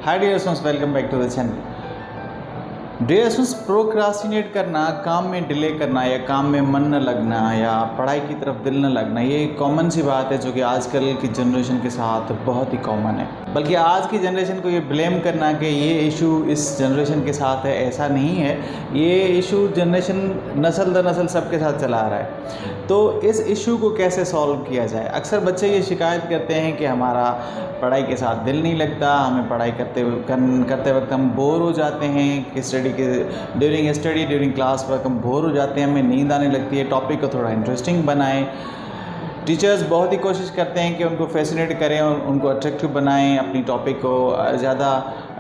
Hi dear students, welcome back to the channel. Dear students, procrastinate करना, काम में delay करना या काम में मन न लगना या पढ़ाई की तरफ दिल न लगना, ये एक कॉमन सी बात है जो कि आजकल की जनरेशन के साथ बहुत ही कॉमन है। बल्कि आज की जनरेशन को ये ब्लेम करना कि ये इशू इस जनरेशन के साथ है, ऐसा नहीं है। ये इशू जनरेशन नस्ल दर नस्ल सबके साथ चला आ रहा है। तो इस इशू को कैसे सॉल्व किया जाए? अक्सर बच्चे ये शिकायत करते हैं कि हमारा पढ़ाई के साथ दिल नहीं लगता, हमें पढ़ाई करते वक्त हम बोर हो जाते हैं, कि ड्यूरिंग क्लास वर्क हम बोर हो जाते हैं, हमें नींद आने लगती है। टॉपिक को थोड़ा इंटरेस्टिंग बनाएं। टीचर्स बहुत ही कोशिश करते हैं कि उनको फैसिनेट करें और उनको अट्रैक्टिव बनाएं, अपनी टॉपिक को ज़्यादा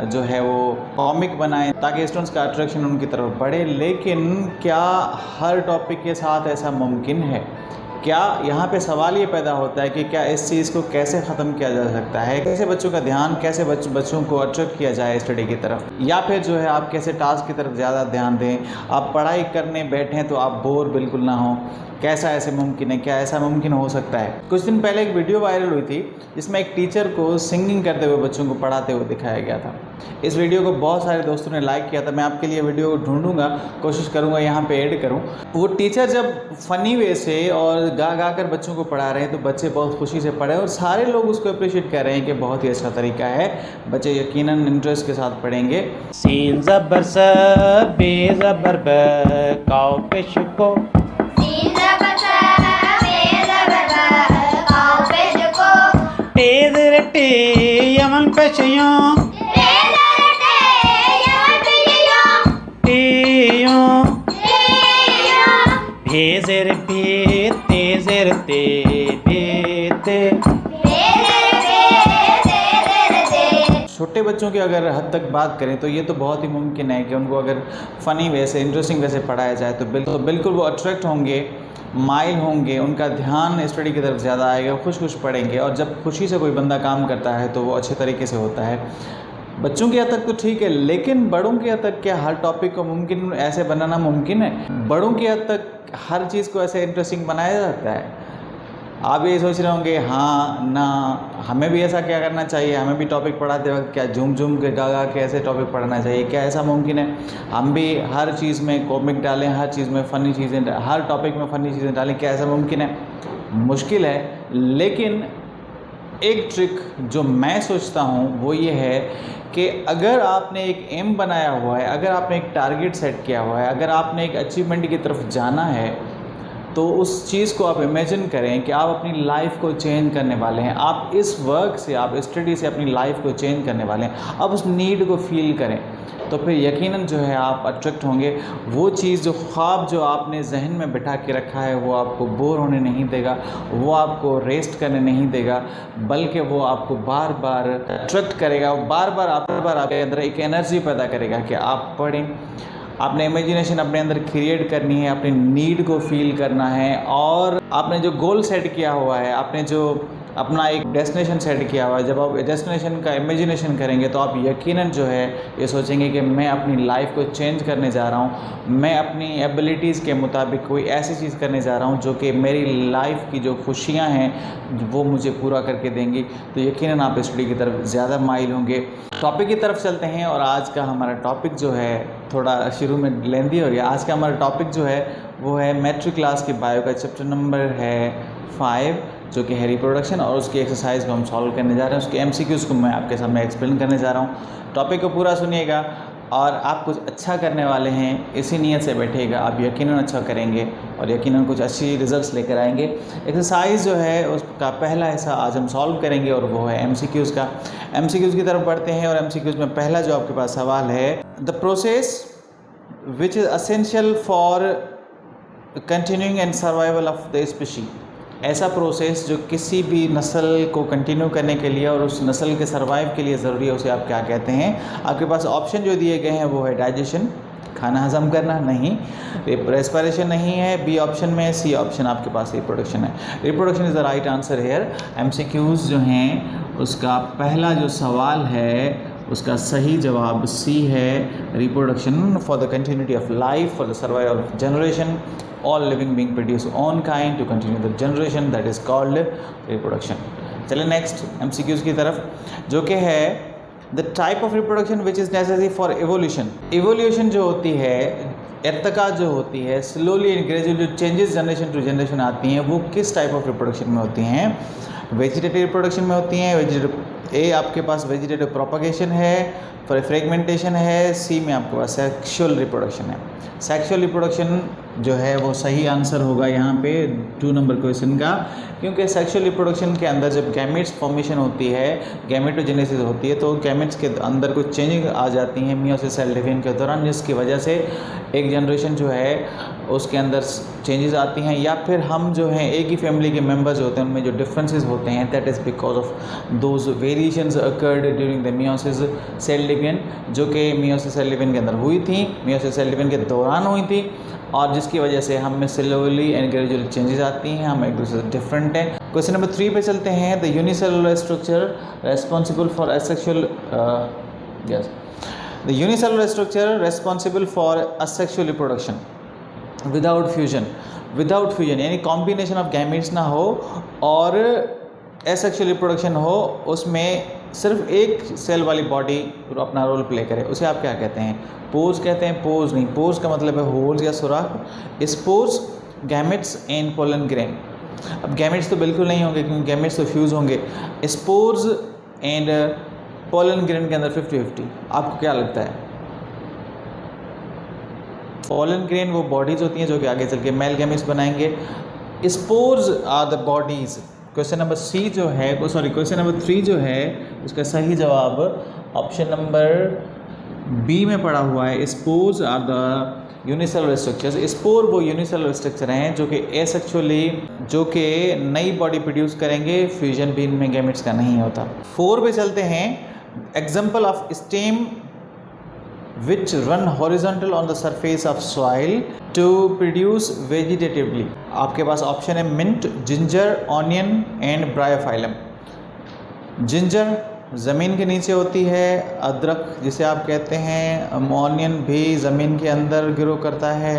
जो है वो कॉमिक बनाएं ताकि स्टूडेंट्स का अट्रैक्शन उनकी तरफ बढ़े। लेकिन क्या हर टॉपिक के साथ ऐसा मुमकिन है? क्या यहाँ पे सवाल ये पैदा होता है कि क्या इस चीज़ को कैसे ख़त्म किया जा सकता है? कैसे बच्चों का ध्यान, कैसे बच्चों को अट्रैक्ट किया जाए स्टडी की तरफ, या फिर जो है आप कैसे टास्क की तरफ ज़्यादा ध्यान दें, आप पढ़ाई करने बैठें तो आप बोर बिल्कुल ना हो। कैसा ऐसे मुमकिन है? क्या ऐसा मुमकिन हो सकता है? कुछ दिन पहले एक वीडियो वायरल हुई थी जिसमें एक टीचर को सिंगिंग करते हुए बच्चों को पढ़ाते हुए दिखाया गया था। इस वीडियो को बहुत सारे दोस्तों ने लाइक किया था। मैं आपके लिए वीडियो को ढूंढूंगा, कोशिश करूंगा यहाँ पे ऐड करूँ। वो टीचर जब फ़नी वे से और गा कर बच्चों को पढ़ा रहे हैं तो बच्चे बहुत खुशी से पढ़े और सारे लोग उसको अप्रिशिएट कर रहे हैं कि बहुत ही अच्छा तरीका है। बच्चे यकीनन इंटरेस्ट के साथ पढ़ेंगे। सीन ज़बर स बे ज़बर ब काव पेश को टेज़ रटे यमन पेशयों भेजर भे तेजर ते भेते। छोटे बच्चों की अगर हद तक बात करें तो ये तो बहुत ही मुमकिन है कि उनको अगर फ़नी वे से, इंटरेस्टिंग वे से पढ़ाया जाए तो बिल्कुल वो अट्रैक्ट होंगे, माइल होंगे, उनका ध्यान स्टडी की तरफ ज़्यादा आएगा, खुश पढ़ेंगे। और जब खुशी से कोई बंदा काम करता है तो वो अच्छे तरीके से होता है। बच्चों की हद तक तो ठीक है, लेकिन बड़ों की हद तक क्या हर टॉपिक को मुमकिन ऐसे बनाना मुमकिन है? बड़ों की हद तक हर चीज़ को ऐसे इंटरेस्टिंग बनाया जाता है? आप ये सोच रहे होंगे हाँ ना, हमें भी ऐसा क्या करना चाहिए? हमें भी टॉपिक पढ़ाते वक्त क्या झूम के गा के ऐसे टॉपिक पढ़ाना चाहिए? क्या ऐसा मुमकिन है? हम भी हर चीज़ में कॉमिक डालें, हर चीज़ में फ़नी चीज़ें, हर टॉपिक में फ़नी चीज़ें डालें? क्या ऐसा मुमकिन है? मुश्किल है। लेकिन एक ट्रिक जो मैं सोचता हूँ वो ये है कि अगर आपने एक एम बनाया हुआ है, अगर आपने एक टारगेट सेट किया हुआ है, अगर आपने एक अचीवमेंट की तरफ जाना है, तो उस चीज़ को आप इमेजिन करें कि आप अपनी लाइफ को चेंज करने वाले हैं। आप इस वर्क से, आप स्टडी से अपनी लाइफ को चेंज करने वाले हैं। आप उस नीड को फील करें तो फिर यकीनन जो है आप अट्रैक्ट होंगे। वो चीज़, जो ख्वाब जो आपने जहन में बिठा के रखा है, वो आपको बोर होने नहीं देगा, वो आपको रेस्ट करने नहीं देगा, बल्कि वो आपको बार बार अट्रैक्ट करेगा, बार बार आपके अंदर एक एनर्जी पैदा करेगा कि आप पढ़ें। आपने इमेजिनेशन अपने अंदर क्रिएट करनी है, अपनी नीड को फील करना है, और आपने जो गोल सेट किया हुआ है, आपने जो अपना एक डेस्टिनेशन सेट किया हुआ है, जब आप डेस्टिनेशन का इमेजिनेशन करेंगे तो आप यकीनन जो है ये सोचेंगे कि मैं अपनी लाइफ को चेंज करने जा रहा हूँ, मैं अपनी एबिलिटीज़ के मुताबिक कोई ऐसी चीज़ करने जा रहा हूँ जो कि मेरी लाइफ की जो खुशियाँ हैं वो मुझे पूरा करके देंगी। तो यकीनन आप स्टडी की तरफ ज़्यादा माइल होंगे। टॉपिक की तरफ चलते हैं और आज का हमारा टॉपिक जो है थोड़ा शुरू में लेंदी हो गया। आज का हमारा टॉपिक जो है वो है मैट्रिक क्लास की बायो का चैप्टर नंबर है 5, जो कि है रिप्रोडक्शन, और उसकी एक्सरसाइज को हम सॉल्व करने जा रहे हैं। उसके एमसीक्यूज़ को मैं आपके सामने एक्सप्लेन करने जा रहा हूँ। टॉपिक को पूरा सुनिएगा और आप कुछ अच्छा करने वाले हैं, इसी नीयत से बैठिएगा। आप यकीनन अच्छा करेंगे और यकीनन कुछ अच्छी रिजल्ट्स लेकर आएंगे। एक्सरसाइज जो है उसका पहला हिस्सा आज हम सॉल्व करेंगे और वो है एमसीक्यूज़ का। एमसीक्यूज़ की तरफ बढ़ते हैं और एमसीक्यूज़ में पहला जो आपके पास सवाल है, the process which is essential for continuing and survival of the species. ऐसा प्रोसेस जो किसी भी नस्ल को कंटिन्यू करने के लिए और उस नस्ल के सर्वाइव के लिए ज़रूरी है, उसे आप क्या कहते हैं? आपके पास ऑप्शन जो दिए गए हैं वो है डाइजेशन, खाना हजम करना, नहीं। रेस्पिरेशन नहीं है बी ऑप्शन में। सी ऑप्शन आपके पास रिप्रोडक्शन है। Reproduction is the right answer here. MCQs जो हैं उसका पहला जो सवाल है उसका सही जवाब सी है, reproduction for the continuity of life, for the survival of generation, all living being produce own kind to continue the generation, that is called reproduction। चलिए नेक्स्ट MCQs की तरफ, जो कि है the type of reproduction which is necessary for evolution. Evolution जो होती है, इर्तिका जो होती है, स्लोली एंड ग्रेजुअली जो चेंजेस जनरेशन टू जनरेशन आती हैं, वो किस टाइप ऑफ रिप्रोडक्शन में होती हैं? वेजिटेटिव रिप्रोडक्शन में होती हैं। ए आपके पास वेजिटेटिव प्रोपगेशन है, फ्रेगमेंटेशन है, सी में आपके पास सेक्सुअल रिप्रोडक्शन है। सेक्सुअल रिप्रोडक्शन जो है वो सही आंसर होगा यहाँ पे 2 नंबर क्वेश्चन का, क्योंकि सेक्सुअल रिप्रोडक्शन के अंदर जब गैमेट्स फॉर्मेशन होती है, गैमेटोजेनेसिस होती है, तो गैमेट्स के अंदर कुछ चेंजिंग आ जाती हैं मियोसिस सेल डिवीजन के दौरान, जिसकी वजह से एक जनरेशन जो है उसके अंदर चेंजेस आती हैं, या फिर हम जो हैं एक ही फैमिली के मेंबर्स होते हैं उनमें जो डिफरेंसेस होते हैं, that is because of those variations occurred during the meiosis cell division, जो कि मियोसिस सेल डिवीजन के अंदर हुई थी, मियोसिस सेल डिवीजन के दौरान हुई थी, और जिसकी वजह से हम में स्लोली एंड ग्रेजुअली चेंजेस आती हैं, हम एक दूसरे से डिफरेंट हैं। क्वेश्चन नंबर 3 पे चलते हैं। The unicellular structure responsible for asexual yes the unicellular structure responsible for asexual reproduction without fusion यानी कॉम्बिनेशन ऑफ गैमेट्स ना हो और एसेक्सुअल रिप्रोडक्शन हो, उसमें सिर्फ एक सेल वाली बॉडी अपना रोल प्ले करे, उसे आप क्या कहते हैं? पोज कहते हैं? पोज नहीं, पोज का मतलब है होल्स या सुराख। Spores, gametes and pollen grain. अब गैमेट्स तो बिल्कुल नहीं होंगे क्योंकि गैमेट्स तो फ्यूज़ होंगे। स्पोर्स एंड पोलन ग्रेन के अंदर 50-50। आपको क्या लगता है? पोलन ग्रेन वो बॉडीज़ होती हैं जो कि आगे चल के मेल गैमेट्स बनाएंगे। Spores are the bodies. Question number C जो है, क्वेश्चन नंबर 3 जो है, उसका सही जवाब ऑप्शन नंबर बी में पड़ा हुआ है। Spores are the unicellular structures. Spore वो यूनिसेलुलर स्ट्रक्चर हैं जो कि एसेक्सुअली जो कि नई बॉडी प्रोड्यूस करेंगे, फ्यूजन भी इनमें गैमेट्स का नहीं होता। 4 पे चलते हैं। Example of stem which run horizontal on the surface of soil to produce vegetatively। आपके पास ऑप्शन है mint, ginger, onion and bryophyllum. Ginger ज़मीन के नीचे होती है, अदरक जिसे आप कहते हैं, ऑनियन भी ज़मीन के अंदर ग्रो करता है,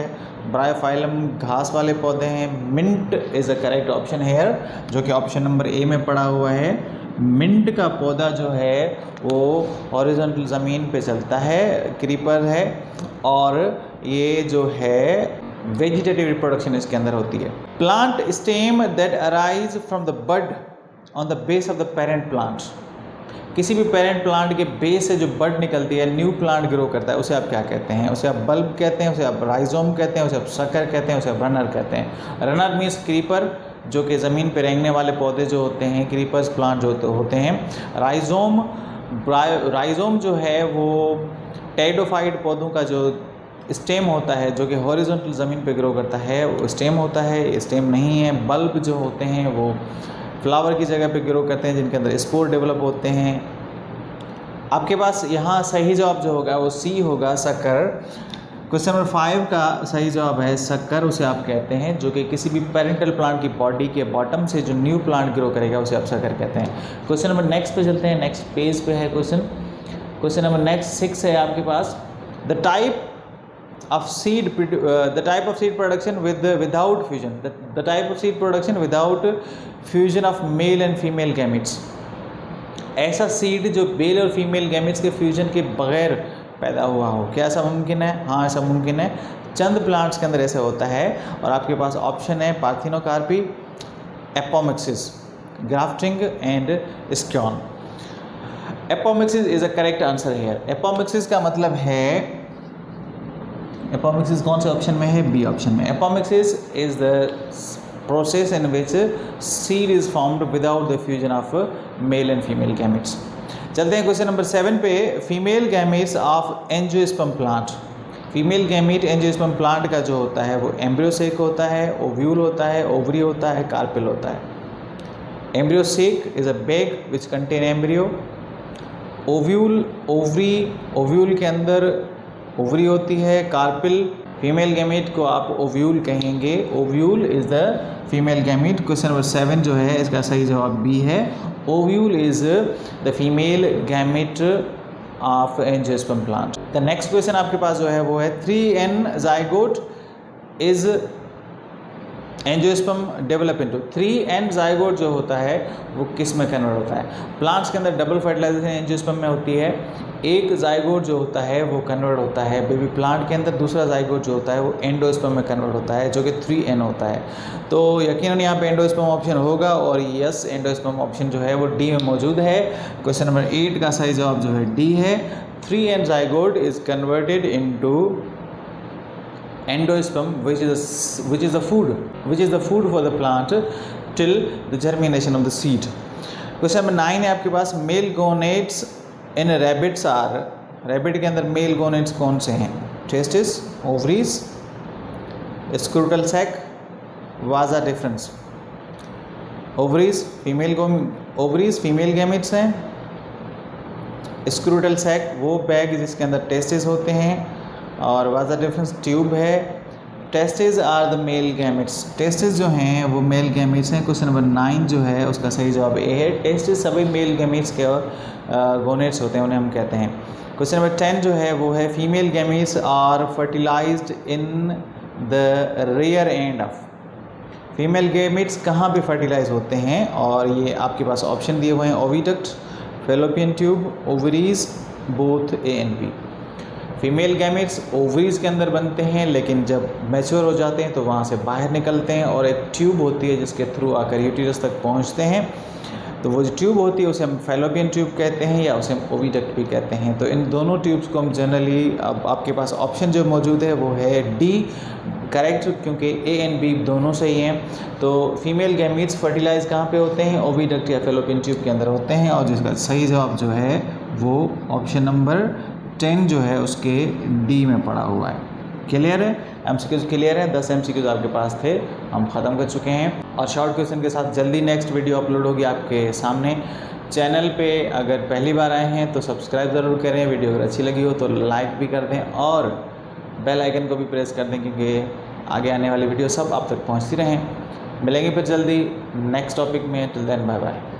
ब्रायोफाइलम घास वाले पौधे हैं। Mint is a correct option here, जो कि ऑप्शन नंबर ए में पड़ा हुआ है। मिंट का पौधा जो है वो हॉरिजॉन्टल ज़मीन पे चलता है, क्रीपर है, और ये जो है वेजिटेटिव रिप्रोडक्शन इसके अंदर होती है। Plant stem that arise from the bud on the base of the parent plant. किसी भी पेरेंट प्लांट के बेस से जो बड निकलती है, न्यू प्लांट ग्रो करता है, उसे आप क्या कहते हैं? उसे आप बल्ब कहते हैं, उसे आप राइजोम कहते हैं, उसे आप शक्कर कहते हैं, उसे आप रनर कहते हैं। रनर मीन्स क्रीपर, जो कि ज़मीन पे रेंगने वाले पौधे जो होते हैं, क्रीपर्स प्लांट जो होते हैं। राइजोम जो है वो टेरिडोफाइट पौधों का जो स्टेम होता है, जो कि हॉरिजॉन्टल ज़मीन पे ग्रो करता है, वो स्टेम होता है। स्टेम नहीं है। बल्ब जो होते हैं वो फ्लावर की जगह पे ग्रो करते हैं, जिनके अंदर स्पोर डेवलप होते हैं। आपके पास यहाँ सही जवाब जो होगा वो सी होगा, शक्कर। क्वेश्चन नंबर 5 का सही जवाब है शक्कर, उसे आप कहते हैं, जो कि किसी भी पेरेंटल प्लांट की बॉडी के बॉटम से जो न्यू प्लांट ग्रो करेगा उसे आप शक्कर कहते हैं। क्वेश्चन नंबर नेक्स्ट पे चलते हैं। नेक्स्ट पेज पे है क्वेश्चन नंबर नेक्स्ट 6 है आपके पास। The type of seed production without fusion, the type of seed production without fusion of male and female gametes। ऐसा सीड जो मेल और फीमेल गैमेट्स के फ्यूजन के बगैर पैदा हुआ हो, क्या ऐसा मुमकिन है? हाँ, ऐसा मुमकिन है। चंद प्लांट्स के अंदर ऐसा होता है, और आपके पास ऑप्शन है parthenocarpy, apomixis, grafting and scion. Apomixis is a correct answer here. Apomixis का मतलब है, एपोमिक्सिस कौन से ऑप्शन में है? बी ऑप्शन में। Apomixis is the process in which seed is formed without the fusion of male and female gametes. चलते हैं क्वेश्चन नंबर 7 पे। Female gametes of angiosperm plant. Female gamete angiosperm plant का जो होता है वो एम्ब्रियोसेक होता है, ओव्यूल होता है, ओवरी होता है, कार्पेल होता है। Embryo sac is a bag which contain embryo. Ovule ovary, ovule के अंदर ओवरी होती है। कार्पिल फीमेल गैमेट को आप ओव्यूल कहेंगे। Ovule is the female gamete. Question number 7 जो है इसका सही जवाब बी है। Ovule is the female gamete of angiosperm plant. The next question आपके पास जो है वो है 3n zygote is angiosperm develop into 3 and zygote जो होता है वो किस में कन्वर्ट होता है? प्लांट्स के अंदर डबल फर्टिलाइजेशन एंजियोस्पर्म में होती है। एक जाइगोट जो होता है वो कन्वर्ट होता है बेबी प्लांट के अंदर, दूसरा जाइगोट जो होता है वो एंडोस्पर्म में कन्वर्ट होता है जो कि 3N होता है। तो यकीनन यहाँ पे एंडोस्पर्म ऑप्शन होगा और यस एंडोस्पर्म ऑप्शन जो है वो डी में मौजूद है। क्वेश्चन नंबर 8 का सही जवाब जो है डी है। 3N zygote is converted into endosperm which is the food for the plant till the germination of the seed. Question number 9 है आपके पास, male gonads in rabbits are, rabbit के अंदर मेल गोनेट्स कौन से हैं? Testis, ovaries, scrotal sac, vas deferens? Ovaries female gametes हैं, scrotal sac वो बैग जिसके अंदर टेस्टिस होते हैं, और वाज द डिफरेंस ट्यूब है। Testis are the male gametes, testis जो हैं वो मेल गैमेट्स हैं। क्वेश्चन नंबर 9 जो है उसका सही जवाब ए है। टेस्टिस सभी मेल गैमेट्स के और गोनेट्स होते हैं, उन्हें हम कहते हैं। क्वेश्चन नंबर 10 जो है वो है female gametes are fertilised in the rear end of, female gametes कहाँ पे फर्टिलाइज होते हैं? और ये आपके पास ऑप्शन दिए हुए हैं, oviduct, fallopian tube, ovaries, both A and B. Female gametes ovaries के अंदर बनते हैं, लेकिन जब मैच्योर हो जाते हैं तो वहाँ से बाहर निकलते हैं और एक ट्यूब होती है जिसके थ्रू आकर यूटिरस तक पहुँचते हैं। तो वो जो ट्यूब होती है उसे हम फेलोपियन ट्यूब कहते हैं या उसे हम ओविडक्ट भी कहते हैं। तो इन दोनों ट्यूब्स को हम जनरली, अब आपके पास ऑप्शन जो मौजूद है वो है डी करेक्ट, क्योंकि ए एंड बी दोनों सही हैं। तो फीमेल गैमेट्स फर्टिलाइज कहाँ पे होते हैं? ओविडक्ट या फेलोपियन ट्यूब के अंदर होते हैं, और जिसका सही जवाब जो है वो ऑप्शन नंबर 10 जो है उसके डी में पड़ा हुआ है। क्लियर है? MCQs क्लियर है। 10 MCQs आपके पास थे, हम ख़त्म कर चुके हैं और शॉर्ट क्वेश्चन के साथ जल्दी नेक्स्ट वीडियो अपलोड होगी आपके सामने। चैनल पे अगर पहली बार आए हैं तो सब्सक्राइब ज़रूर करें, वीडियो अगर अच्छी लगी हो तो लाइक भी कर दें और बेल आइकन को भी प्रेस कर दें, क्योंकि आगे आने वाली वीडियो सब आप तक पहुँचती रहें। मिलेंगे फिर जल्दी नेक्स्ट टॉपिक में। Till then bye bye.